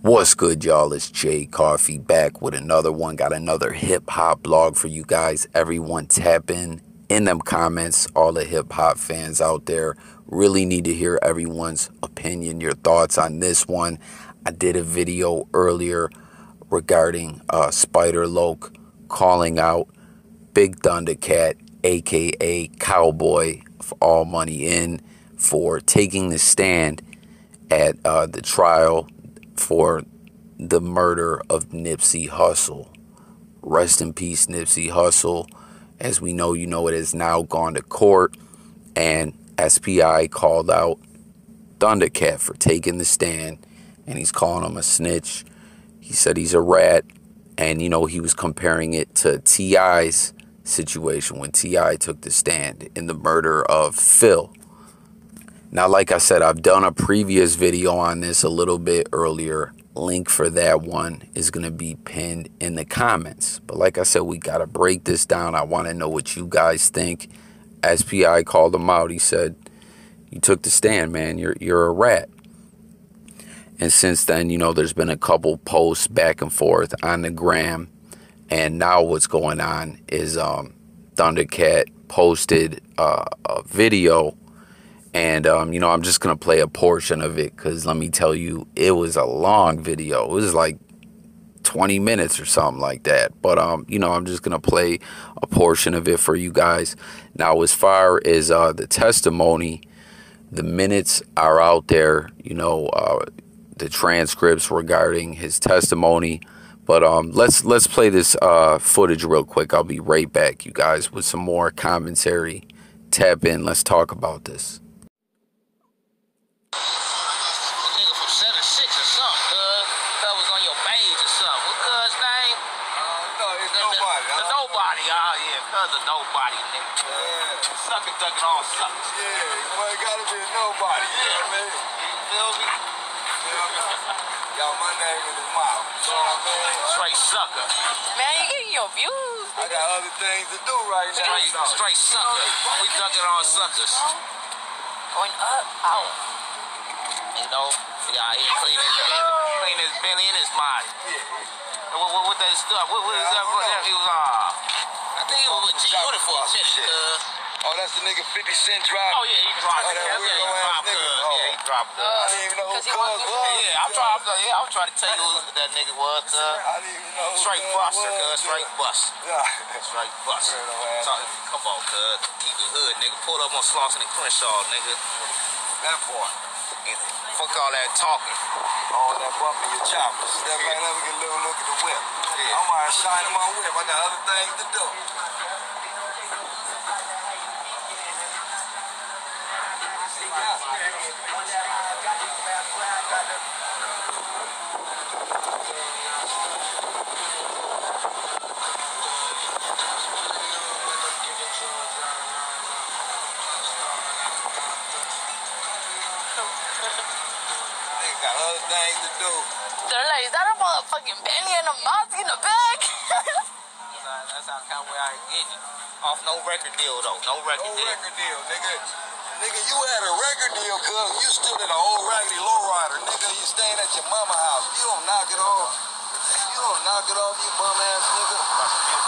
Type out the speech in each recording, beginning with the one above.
What's good, y'all? It's Jay Coffee back with another one. Got another hip-hop blog for you guys. Everyone tap in them comments. All the hip-hop fans out there really need to hear everyone's opinion, your thoughts on this one. I did a video earlier regarding Spider Loc calling out Big Thundacat, aka Cowboy, of All Money In, for taking the stand at the trial for the murder of Nipsey Hussle. Rest in peace, Nipsey Hussle. As we know, it has now gone to court, and SPI called out Thundacat for taking the stand, and he's calling him a snitch. He said he's a rat, and he was comparing it to T.I.'s situation when T.I. took the stand in the murder of Phil. Now, like I said, I've done a previous video on this a little bit earlier. Link for that one is going to be pinned in the comments. But like I said, we got to break this down. I want to know what you guys think. SPI called him out. He said, you took the stand, man. You're a rat. And since then, there's been a couple posts back and forth on the gram. And now what's going on is Thundacat posted a video. And, I'm just going to play a portion of it because let me tell you, it was a long video. It was like 20 minutes or something like that. But, I'm just going to play a portion of it for you guys. Now, as far as the testimony, the minutes are out there, the transcripts regarding his testimony. But let's play this footage real quick. I'll be right back, you guys, with some more commentary. Tap in. Let's talk about this. Nobody, nigga. Yeah. Sucker ducking all suckers. Yeah, well, it gotta be a nobody. Yeah. You know what I mean? You feel me? Y'all, my name in his mouth. You know what I mean? Straight sucker. Man, you getting your views. I got other things to do right now. Straight sucker. We ducking all suckers. Going up, out. Yeah, he clean his belly and his body. Yeah. What that stuff? What is that? He was I think it was with G-Unit for a minute, Oh, that's the nigga 50 Cent drop? Oh, yeah, he dropped it. Yeah, he dropped it. I didn't even know who Cuz was. Yeah, I was trying to tell you who that nigga was. I didn't even know who Straight buster, cuz. Straight bust. Straight bust. Come on, cuz. Keep it hood, nigga. Pull up on Slauson and Crenshaw, nigga. That part. Fuck all that talking. All that bumping your choppers. Step right up and get a little look at the whip. Yeah. I'm out shining my whip. I got other things to do. Got other things to do. They're like, is that a motherfucking Benny and a Moz in the bag? That's how Cowboy I ain't getting it. Off no record deal, though. No record deal, nigga. Nigga, you had a record deal, cuz you stood at an old raggedy lowrider. Nigga, you staying at your mama house. You don't knock it off. You don't knock it off, you bum ass nigga.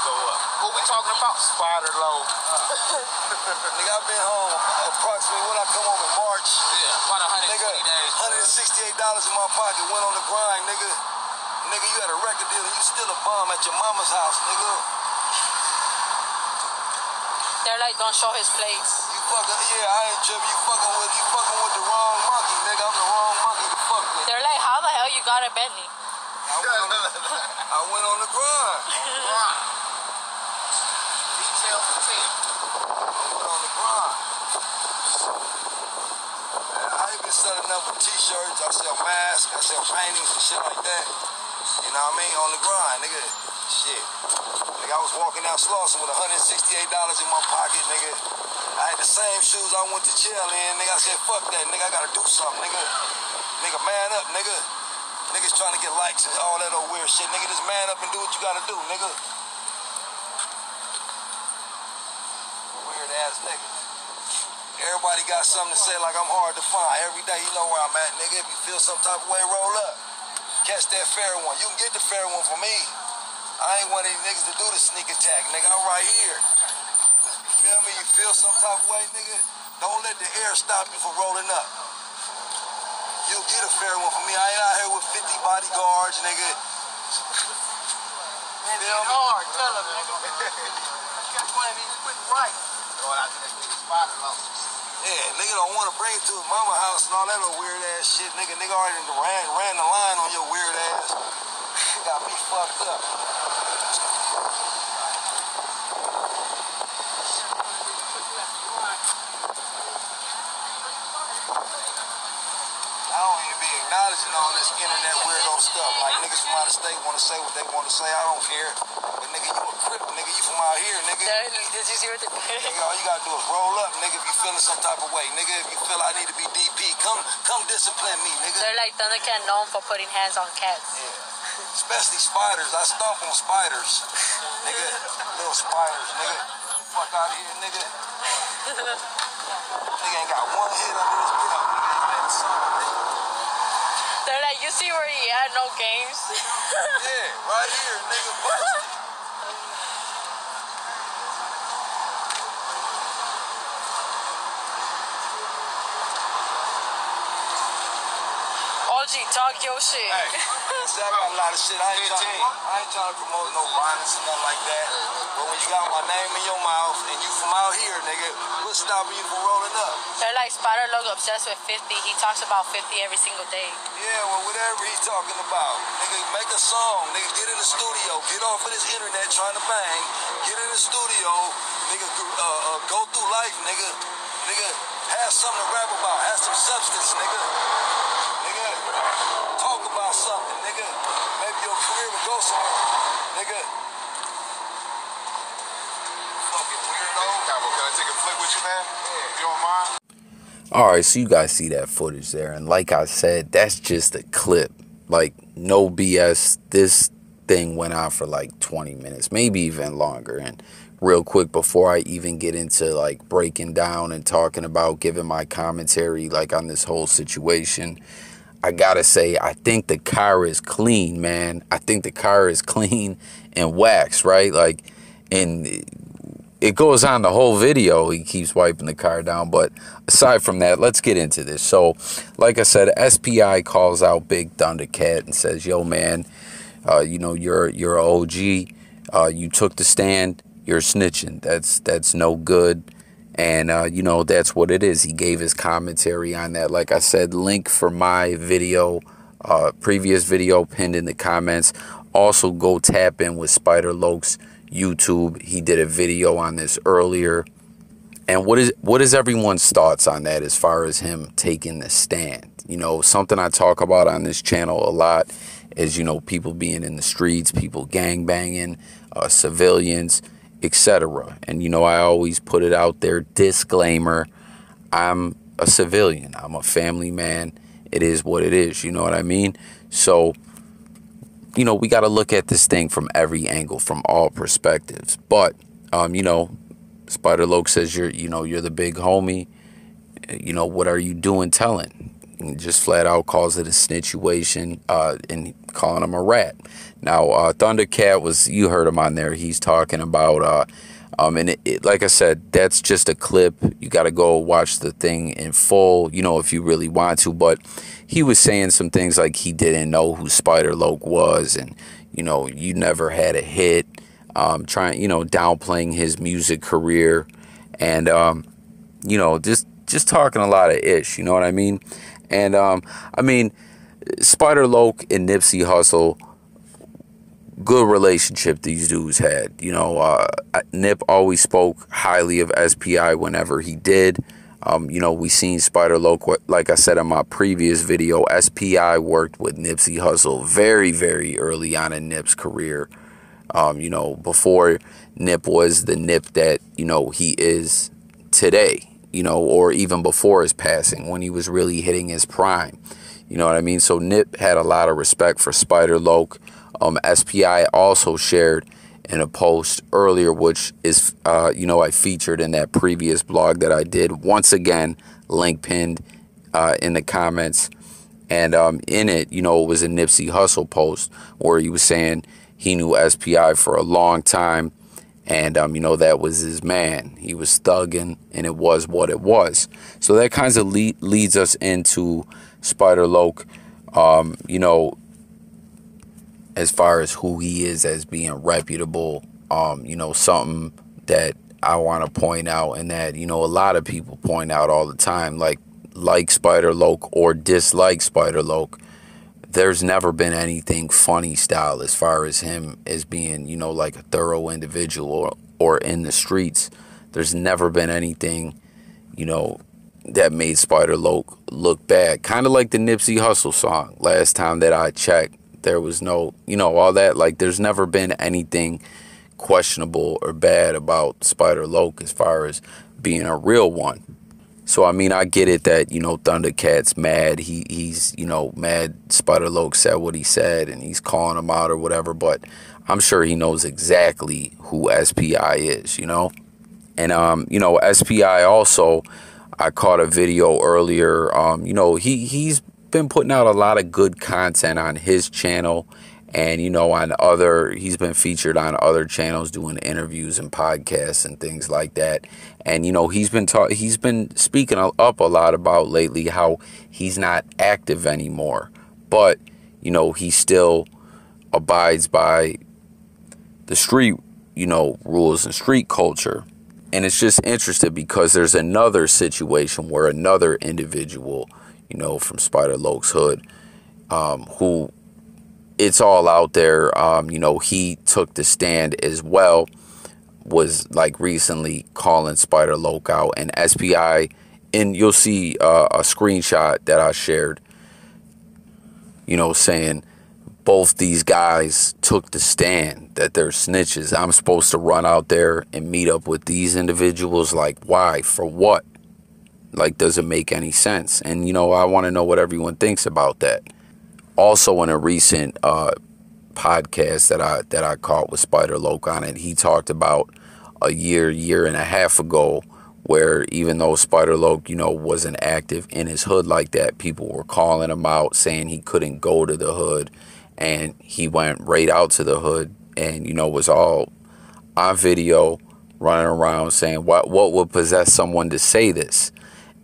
Go up. What we talking about? Spider Loc. Nigga, I've been home approximately when I come home in March. Yeah, about 120 days. $168 in my pocket, went on the grind, nigga. Nigga, you had a record deal and you still a bum at your mama's house, nigga. They're like, don't show his plates. You fucking, yeah, I ain't tripping. You fucking with the wrong monkey, nigga. I'm the wrong monkey to fuck with. They're like, how the hell you got a Bentley? I went on the grind. Detail for 10. I went on the grind. I even selling up with t-shirts. I sell masks. I sell paintings and shit like that. You know what I mean? On the grind, nigga. Shit. Nigga, I was walking out Slauson with $168 in my pocket, nigga. I had the same shoes I went to jail in, nigga. I said, fuck that, nigga. I gotta do something, nigga. Nigga, man up, nigga. Niggas trying to get likes and all that old weird shit. Nigga, just man up and do what you gotta do, nigga. Weird ass niggas. Everybody got something to say like I'm hard to find. Every day you know where I'm at, nigga. If you feel some type of way, roll up. catch that fair one. You can get the fair one from me. I ain't one of these niggas to do the sneak attack, nigga. I'm right here. You feel me? You feel some type of way, nigga? Don't let the air stop you from rolling up. You'll get a fair one from me. I ain't out here with 50 bodyguards, nigga. Man, it's hard. Tell him, nigga. That's one of these quick right. Going out to that nigga spider lock. Yeah, nigga don't want to bring it to his mama house and all that little weird ass shit. Nigga already ran the line on your weird ass. Got me fucked up. I don't even be acknowledging all this internet weirdo stuff. Like niggas from out of state want to say what they want to say. I don't care. But nigga, you a crip, nigga. You from out here, nigga. Did you see what they Nigga, all you gotta do is roll up, nigga, if you feeling some type of way. Nigga, if you feel I need to be DP, come discipline me, nigga. They're like Thundacat known for putting hands on cats. Yeah. Especially spiders. I stomp on spiders. Nigga, little spiders, nigga. Fuck out of here, nigga. Nigga ain't got one hit under his belt. Nigga ain't been something, nigga. They're like, you see where he had no games? Yeah, right here, nigga, busted. OG, talk your shit. Hey, see, I got a lot of shit. I ain't trying to promote no violence or nothing like that. But when you got my name in your mouth and you from out here, nigga, what's stopping you from rolling up? They're like Spider Logo obsessed with 50. He talks about 50 every single day. Yeah, well, whatever he's talking about. Nigga, make a song. Nigga, get in the studio. Get off of this internet trying to bang. Get in the studio. Nigga, go through life, nigga. Nigga, have something to rap about. Have some substance, nigga. Nigga, talk about something, nigga. Maybe your career will go somewhere, nigga. Fucking weirdo. Cowboy, can I take a flick with you, man? Yeah. You don't mind? All right, so you guys see that footage there. And like I said, that's just a clip. Like, no BS. This thing went on for like 20 minutes, maybe even longer. And real quick, before I even get into like breaking down and talking about giving my commentary like on this whole situation, I gotta say, I think the car is clean, man. I think the car is clean and waxed, right? Like, and it goes on the whole video. He keeps wiping the car down. But aside from that, let's get into this. So, like I said, SPI calls out Big Thundacat and says, yo, man, you know, you're an OG. You took the stand. You're snitching. That's no good. And, you know, that's what it is. He gave his commentary on that. Like I said, link for my video, previous video pinned in the comments. Also, go tap in with Spider Loke's YouTube. He did a video on this earlier. And what is everyone's thoughts on that as far as him taking the stand? You know, something I talk about on this channel a lot is, you know, people being in the streets, people gangbanging, civilians, etc. And, you know, I always put it out there, disclaimer, I'm a civilian. I'm a family man. It is what it is. You know what I mean? So, you know, we got to look at this thing from every angle, from all perspectives. But, you know, Spider Loke says you're the big homie. You know, what are you doing telling? And just flat out calls it a snitchuation and calling him a rat. Now, Thundacat you heard him on there. He's talking about, and like I said, that's just a clip. You got to go watch the thing in full, you know, if you really want to. But he was saying some things like he didn't know who Spider Loke was, and, you know, you never had a hit, trying, you know, downplaying his music career, and, you know, just talking a lot of ish, you know what I mean? And, I mean, Spider Loke and Nipsey Hussle, good relationship these dudes had. You know, Nip always spoke highly of SPI whenever he did. You know, we seen Spider Loke, like I said in my previous video, SPI worked with Nipsey Hussle very, very early on in Nip's career. You know, before Nip was the Nip that, you know, he is today, you know, or even before his passing, when he was really hitting his prime. You know what I mean? So Nip had a lot of respect for Spider Loke. SPI also shared in a post earlier, which is, you know, I featured in that previous blog that I did. Once again, link pinned in the comments. And in it, you know, it was a Nipsey Hussle post where he was saying he knew SPI for a long time. And, you know, that was his man. He was thugging, and it was what it was. So that kind of leads us into Spider Loc, you know, as far as who he is as being reputable. You know, something that I want to point out, and that, you know, a lot of people point out all the time, like Spider Loc or dislike Spider Loc. There's never been anything funny style as far as him as being, you know, like a thorough individual or in the streets. There's never been anything, you know, that made Spider Loc look bad. Kind of like the Nipsey Hussle song. Last time that I checked, there was no, you know, all that. Like, there's never been anything questionable or bad about Spider Loc as far as being a real one. So, I mean, I get it that, you know, Thundercat's mad. He's, you know, mad Spider Loc said what he said and he's calling him out or whatever. But I'm sure he knows exactly who SPI is, you know. And, you know, SPI also, I caught a video earlier. You know, he's been putting out a lot of good content on his channel. And, you know, he's been featured on other channels doing interviews and podcasts and things like that. And, you know, he's been speaking up a lot about lately how he's not active anymore. But, you know, he still abides by the street, you know, rules and street culture. And it's just interesting because there's another situation where another individual, you know, from Spider Loc's hood, who, it's all out there. You know, he took the stand as well, was like recently calling Spider Loc out, and SPI, and you'll see a screenshot that I shared, you know, saying both these guys took the stand, that they're snitches. I'm supposed to run out there and meet up with these individuals. Like, why? For what? Like, does it make any sense? And, you know, I want to know what everyone thinks about that. Also, in a recent podcast that I caught with Spider Loc on it, he talked about a year and a half ago, where even though Spider Loc, you know, wasn't active in his hood like that, people were calling him out, saying he couldn't go to the hood, and he went right out to the hood, and, you know, was all on video running around saying what would possess someone to say this.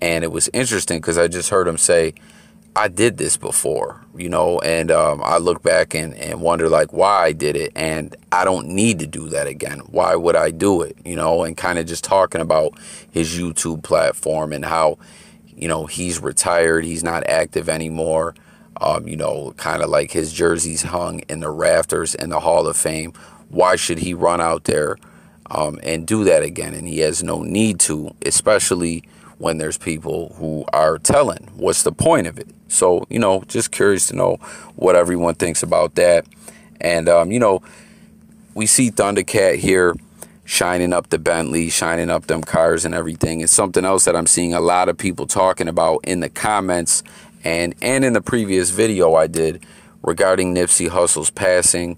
And it was interesting because I just heard him say, I did this before, you know, and I look back and wonder, like, why I did it, and I don't need to do that again. Why would I do it, you know? And kind of just talking about his YouTube platform and how, you know, he's retired, he's not active anymore, you know, kind of like his jersey's hung in the rafters in the Hall of Fame. Why should he run out there and do that again? And he has no need to, especially when there's people who are telling. What's the point of it? So, you know, just curious to know what everyone thinks about that. And, you know, we see Thundacat here shining up the Bentley, shining up them cars and everything. It's something else that I'm seeing a lot of people talking about in the comments and in the previous video I did regarding Nipsey Hussle's passing.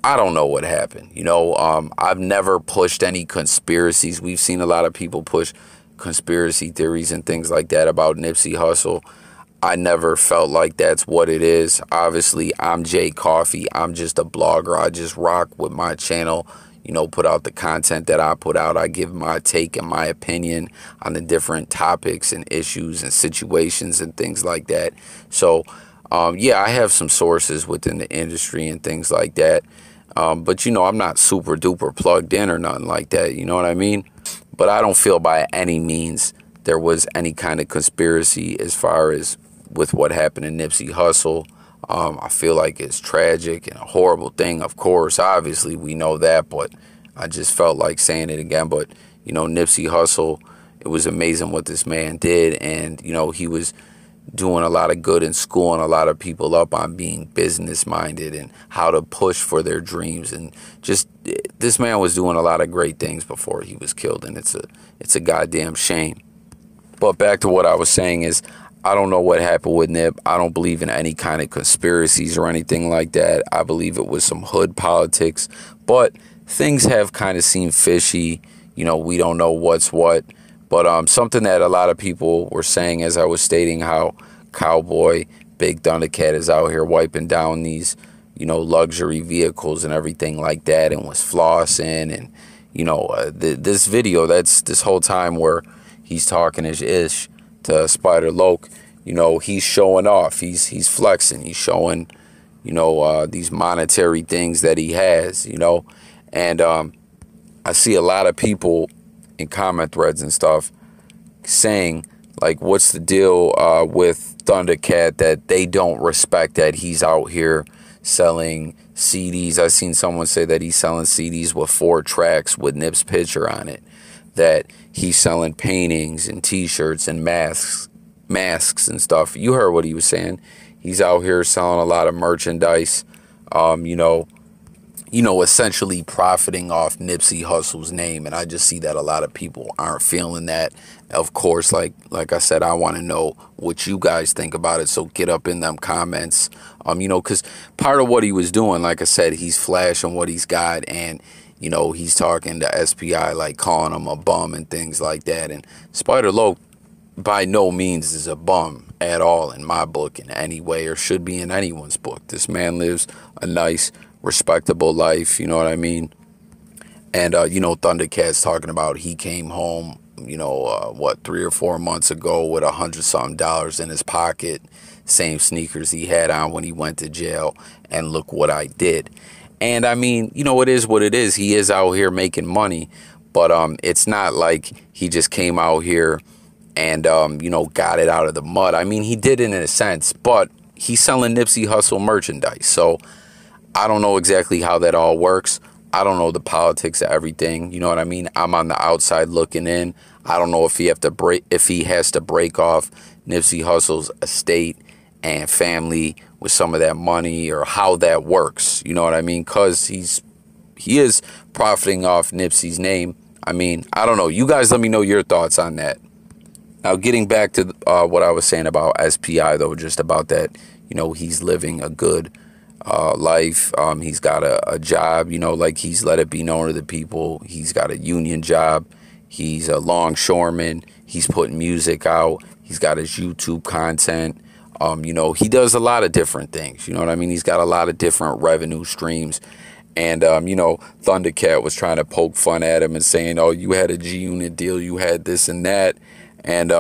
I don't know what happened. You know, I've never pushed any conspiracies. We've seen a lot of people push conspiracy theories and things like that about Nipsey Hussle. I never felt like that's what it is. Obviously, I'm Jay Coffee. I'm just a blogger. I just rock with my channel, you know, put out the content that I put out. I give my take and my opinion on the different topics and issues and situations and things like that. So, yeah, I have some sources within the industry and things like that. But, you know, I'm not super duper plugged in or nothing like that. You know what I mean? But I don't feel by any means there was any kind of conspiracy as far as with what happened to Nipsey Hussle. I feel like it's tragic and a horrible thing. Of course, obviously, we know that, but I just felt like saying it again. But, you know, Nipsey Hussle, it was amazing what this man did. And, you know, he was doing a lot of good and schooling a lot of people up on being business minded and how to push for their dreams. And just, this man was doing a lot of great things before he was killed. And it's a goddamn shame. But back to what I was saying is, I don't know what happened with Nip. I don't believe in any kind of conspiracies or anything like that. I believe it was some hood politics. But things have kind of seemed fishy. You know, we don't know what's what. But something that a lot of people were saying, as I was stating how Cowboy Big Thundacat is out here wiping down these, luxury vehicles and everything like that, and was flossing. And, this video, that's this whole time where he's talking his ish to Spider Loc, he's showing off. He's flexing. He's showing, these monetary things that he has, And I see a lot of people in comment threads and stuff saying, like, what's the deal with Thundacat, that they don't respect that he's out here selling CDs. I seen someone say that he's selling CDs with 4 tracks with Nip's picture on it, that he's selling paintings and t-shirts and masks and stuff. You heard what he was saying. He's out here selling a lot of merchandise, essentially profiting off Nipsey Hussle's name. And I just see that a lot of people aren't feeling that. Of course, like I said, I want to know what you guys think about it. So get up in them comments, because part of what he was doing, like I said, he's flashing what he's got. And, he's talking to SPI, like calling him a bum and things like that. And Spider Loc by no means is a bum at all in my book in any way, or should be in anyone's book. This man lives a nice, respectable life, you know what I mean? And Thundercat's talking about he came home, 3 or 4 months ago with $100-something in his pocket, same sneakers he had on when he went to jail, and look what I did. And I mean, it is what it is. He is out here making money, but it's not like he just came out here and got it out of the mud. I mean, he did it in a sense, but he's selling Nipsey Hussle merchandise, so I don't know exactly how that all works. I don't know the politics of everything. You know what I mean? I'm on the outside looking in. I don't know if he has to break off Nipsey Hussle's estate and family with some of that money, or how that works. You know what I mean? Because he is profiting off Nipsey's name. I mean, I don't know. You guys let me know your thoughts on that. Now, getting back to what I was saying about SPI, though, just about that, he's living a good life. He's got a job, like he's let it be known to the people. He's got a union job. He's a longshoreman. He's putting music out. He's got his YouTube content. He does a lot of different things. You know what I mean? He's got a lot of different revenue streams. And, Thundacat was trying to poke fun at him and saying, oh, you had a G-Unit deal. You had this and that. And,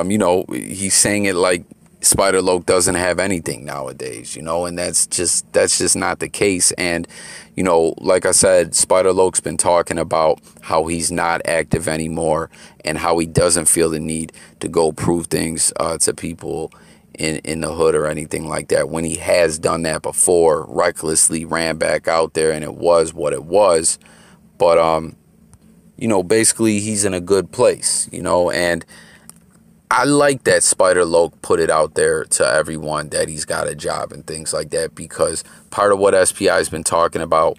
he's saying it like Spider Loc doesn't have anything nowadays, and that's just not the case. And, like I said, Spider Loc's been talking about how he's not active anymore and how he doesn't feel the need to go prove things to people in the hood or anything like that, when he has done that before, recklessly ran back out there, and it was what it was. But, basically he's in a good place, and I like that Spider Loc put it out there to everyone that he's got a job and things like that, because part of what SPI has been talking about,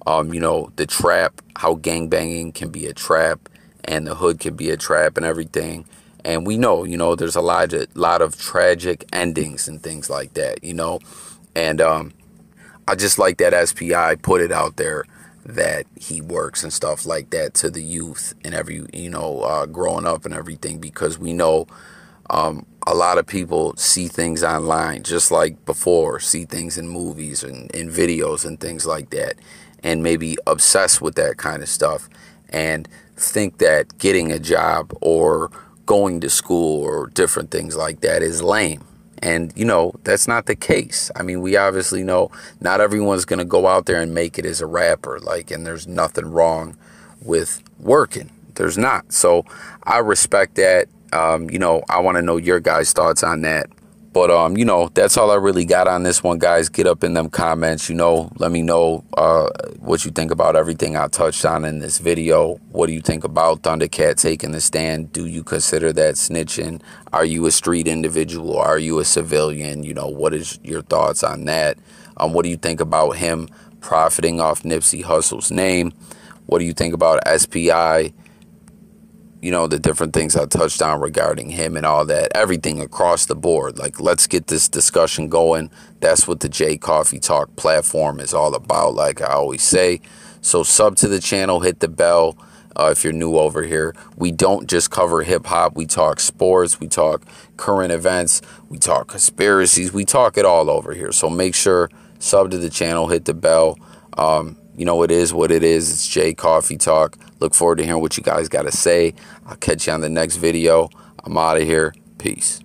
the trap, how gangbanging can be a trap and the hood can be a trap and everything. And we know, there's a lot of tragic endings and things like that, And I just like that SPI put it out there that he works and stuff like that to the youth and growing up and everything, because we know a lot of people see things online just like before, see things in movies and in videos and things like that, and maybe obsessed with that kind of stuff and think that getting a job or going to school or different things like that is lame. And, that's not the case. I mean, we obviously know not everyone's going to go out there and make it as a rapper, and there's nothing wrong with working. There's not. So I respect that. I want to know your guys' thoughts on that. But, that's all I really got on this one, guys. Get up in them comments, let me know what you think about everything I touched on in this video. What do you think about Thundacat taking the stand? Do you consider that snitching? Are you a street individual? Are you a civilian? What is your thoughts on that? What do you think about him profiting off Nipsey Hussle's name? What do you think about SPI? The different things I touched on regarding him and all that, everything across the board. Let's get this discussion going. That's what the J Coffee Talk platform is all about, like I always say. So sub to the channel, hit the bell. if you're new over here. We don't just cover hip-hop. We talk sports. We talk current events. We talk conspiracies. We talk it all over here. So make sure, sub to the channel, hit the bell. You know, it is what it is. It's J Coffee Talk. Look forward to hearing what you guys got to say. I'll catch you on the next video. I'm out of here. Peace.